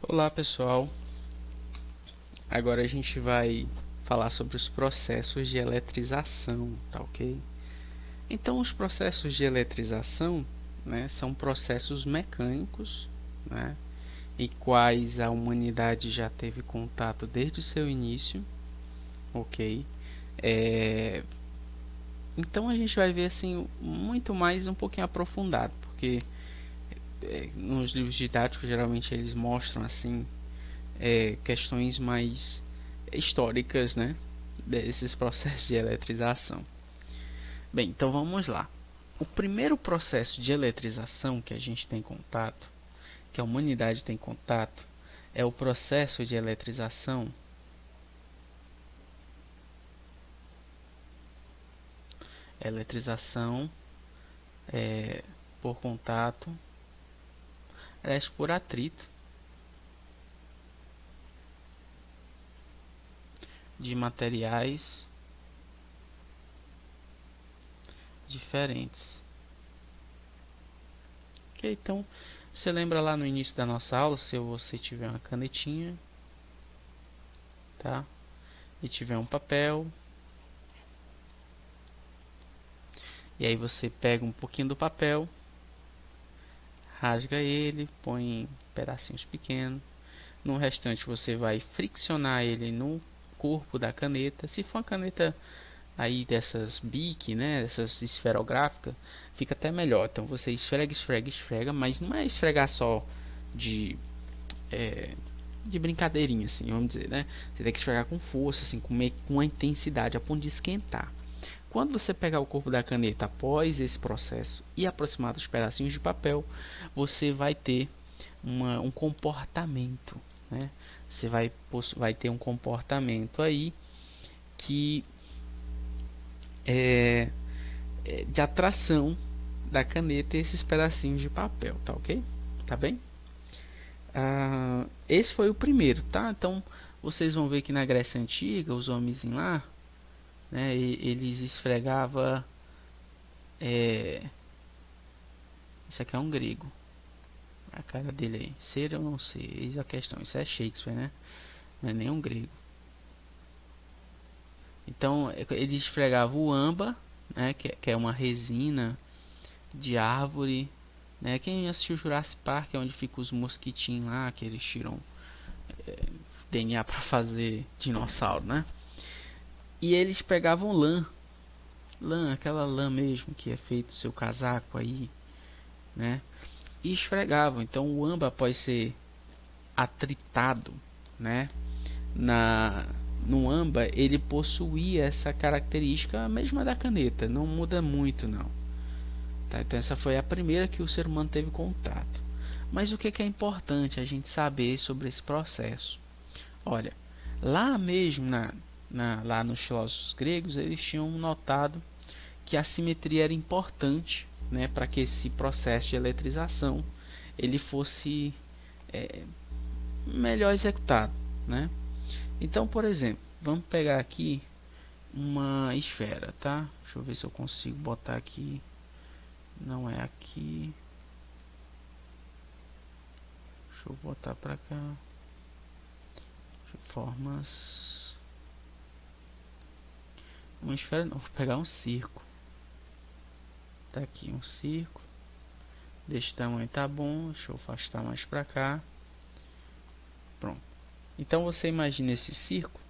Olá pessoal, agora a gente vai falar sobre os processos de eletrização, tá ok? Então os processos de eletrização, né, são processos mecânicos, né, e quais a humanidade já teve contato desde o seu início, ok? É... Então a gente vai ver assim muito mais um pouquinho aprofundado, porque nos livros didáticos geralmente eles mostram assim questões mais históricas, né, desses processos de eletrização. Bem, então vamos lá. O primeiro processo de eletrização que a gente tem contato, que a humanidade tem contato, é o processo de eletrização eletrização por contato, aliás, por atrito de materiais diferentes. Ok, então você lembra lá no início da nossa aula, se você tiver uma canetinha, tá? E tiver um papel, e aí você pega um pouquinho do papel, rasga ele, põe em pedacinhos pequenos. No restante você vai friccionar ele no corpo da caneta. Se for uma caneta aí dessas Bic, né, dessas esferográficas, fica até melhor. Então você esfrega, esfrega, esfrega, mas não é esfregar só de de brincadeirinha, assim, vamos dizer, né? Você tem que esfregar com força, assim, com uma intensidade a ponto de esquentar. Quando você pegar o corpo da caneta após esse processo e aproximar dos pedacinhos de papel, você vai ter um comportamento, né? Você vai ter um comportamento aí que é de atração da caneta e esses pedacinhos de papel, tá ok? Tá bem? Esse foi o primeiro, tá? Então vocês vão ver que na Grécia Antiga, os homens lá, né, eles esfregavam. Isso aqui é um grego. A cara dele aí. Ser ou não ser? Eis a questão. Isso é Shakespeare, né? Não é nem um grego. Então eles esfregavam o âmbar, né, que é uma resina de árvore, né? Quem assistiu Jurassic Park é onde ficam os mosquitinhos lá, que eles tiram DNA para fazer dinossauro, né? E eles pegavam lã, aquela lã mesmo que é feito seu casaco aí, né? E esfregavam. Então o âmbar pode ser atritado, né? Na no âmbar ele possuía essa característica mesma da caneta, não muda muito não. Tá? Então essa foi a primeira que o ser humano teve contato. Mas o que é importante a gente saber sobre esse processo? Olha, lá mesmo lá nos filósofos gregos eles tinham notado que a simetria era importante, né, para que esse processo de eletrização ele fosse melhor executado, né? Então, por exemplo, vamos pegar aqui uma esfera, tá? Deixa eu ver se eu consigo botar aqui. Não é aqui. Deixa eu botar para cá. Formas. Uma esfera não, vou pegar um círculo. Tá aqui um círculo. Desse tamanho tá bom. Deixa eu afastar mais para cá. Pronto. Então você imagina esse círculo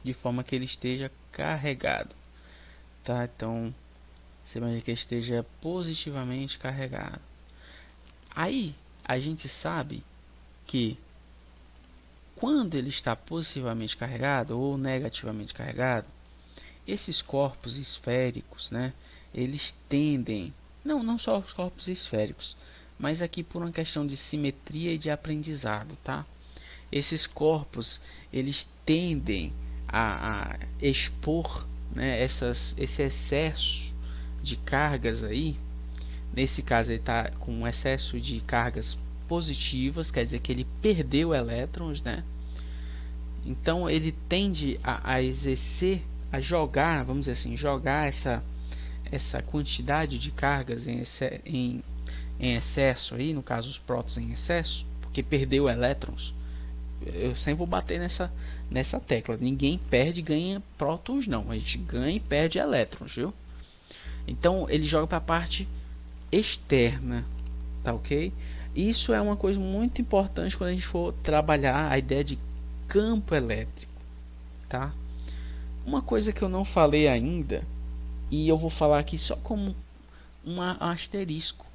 de forma que ele esteja carregado, tá? Então você imagina que ele esteja positivamente carregado. Aí a gente sabe que quando ele está positivamente carregado ou negativamente carregado, esses corpos esféricos, né, eles tendem, não só os corpos esféricos, mas aqui por uma questão de simetria e de aprendizado, tá? Esses corpos eles tendem a expor, né, esse excesso de cargas aí. Nesse caso ele está com um excesso de cargas positivas, quer dizer que ele perdeu elétrons, né? Então ele tende a exercer, a jogar, vamos dizer assim, jogar essa quantidade de cargas em excesso aí, no caso os prótons em excesso, porque perdeu elétrons. Eu sempre vou bater nessa tecla. Ninguém perde e ganha prótons, não. A gente ganha e perde elétrons, viu? Então ele joga para a parte externa, tá ok? Isso é uma coisa muito importante quando a gente for trabalhar a ideia de campo elétrico, tá? Uma coisa que eu não falei ainda, e eu vou falar aqui só como um asterisco.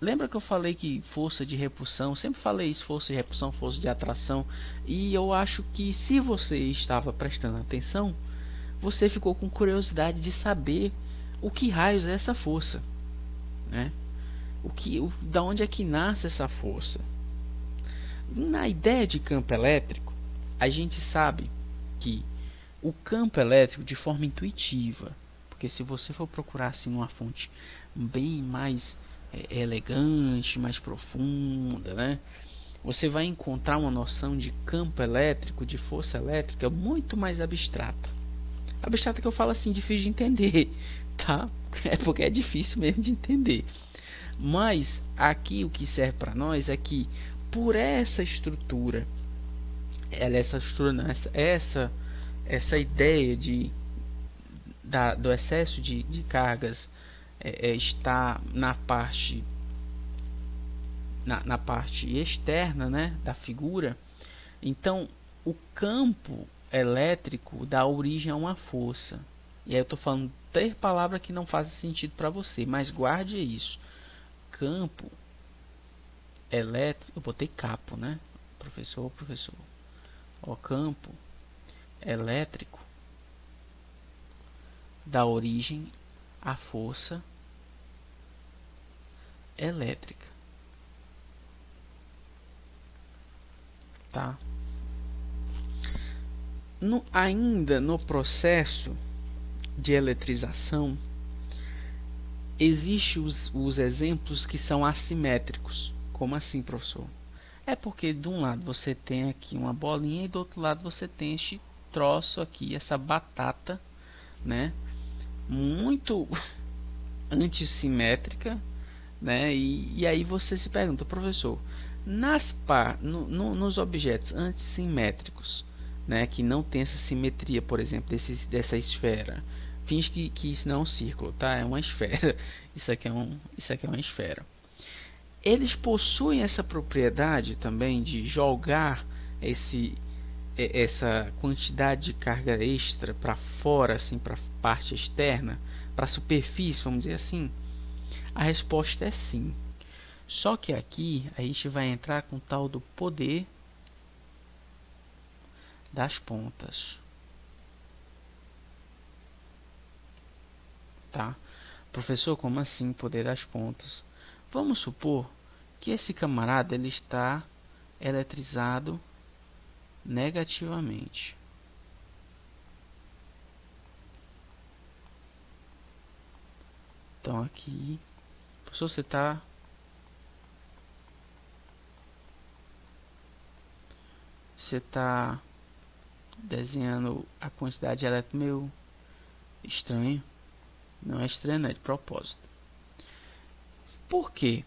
Lembra que eu falei que força de repulsão, sempre falei isso, força de repulsão, força de atração, e eu acho que se você estava prestando atenção, você ficou com curiosidade de saber o que raios é essa força, né? Da onde é que nasce essa força? Na ideia de campo elétrico, a gente sabe que o campo elétrico, de forma intuitiva, porque se você for procurar assim numa fonte bem mais elegante, mais profunda, né? Você vai encontrar uma noção de campo elétrico, de força elétrica muito mais abstrata. Abstrata que eu falo assim, difícil de entender, tá? É porque é difícil mesmo de entender. Mas aqui o que serve para nós é que por essa estrutura, essa ideia do excesso de cargas está na parte externa, né, da figura. Então o campo elétrico dá origem a uma força. E aí eu estou falando 3 palavras que não fazem sentido para você, mas guarde isso. Campo elétrico, eu botei capo, né? Professor. O campo elétrico dá origem à força elétrica, tá? Ainda no processo de eletrização, existem os exemplos que são assimétricos. Como assim, professor? É porque de um lado você tem aqui uma bolinha e do outro lado você tem este troço aqui, essa batata, né? Muito antissimétrica, né? E aí você se pergunta, professor, nos objetos antissimétricos, né, que não tem essa simetria, por exemplo, dessa esfera, finge que isso não é um círculo, tá? É uma esfera. Isso aqui é uma esfera. Eles possuem essa propriedade também de jogar essa quantidade de carga extra para fora, assim, para a parte externa, para a superfície, vamos dizer assim. A resposta é sim. Só que aqui a gente vai entrar com o tal do poder das pontas, tá? Professor, como assim poder das pontas? Vamos supor que esse camarada ele está eletrizado negativamente. Então aqui, professor, você está desenhando a quantidade de elétrons meio estranho. Não é estranho, não é de propósito. Por quê?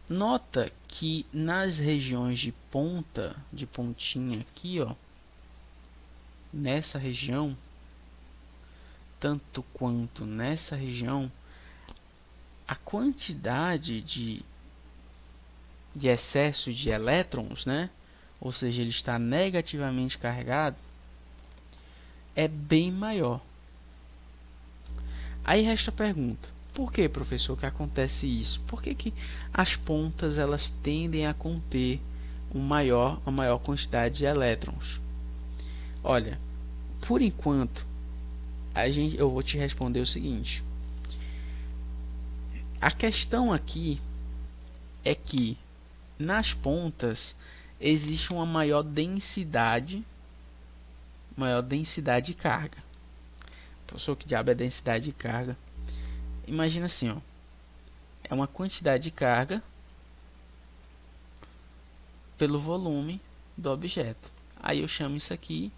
Nota que nas regiões de ponta, de pontinha aqui, ó, nessa região, tanto quanto nessa região, a quantidade de excesso de elétrons, né? Ou seja, ele está negativamente carregado, é bem maior. Aí resta a pergunta: por que, professor, que acontece isso? Por que as pontas elas tendem a conter uma maior quantidade de elétrons? Olha, por enquanto, eu vou te responder o seguinte. A questão aqui é que nas pontas existe uma maior densidade de carga. Professor, que diabo é densidade de carga? Imagina assim, ó, é uma quantidade de carga pelo volume do objeto. Aí eu chamo isso aqui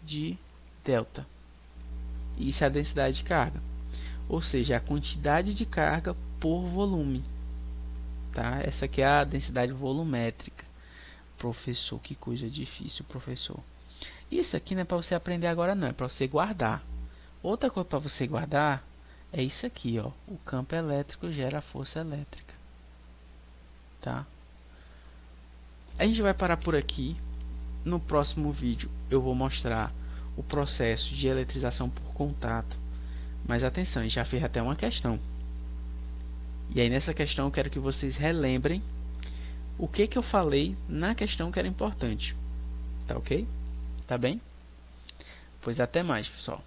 de delta. Isso é a densidade de carga, ou seja, a quantidade de carga por volume, tá? Essa aqui é a densidade volumétrica. Professor, que coisa difícil, professor. Isso aqui não é para você aprender agora não, é para você guardar. Outra coisa para você guardar é isso aqui, ó. O campo elétrico gera força elétrica, tá? A gente vai parar por aqui. No próximo vídeo eu vou mostrar o processo de eletrização por contato. Mas atenção, a gente já fez até uma questão. E aí nessa questão eu quero que vocês relembrem o que eu falei na questão que era importante. Tá ok? Tá bem? Pois até mais, pessoal.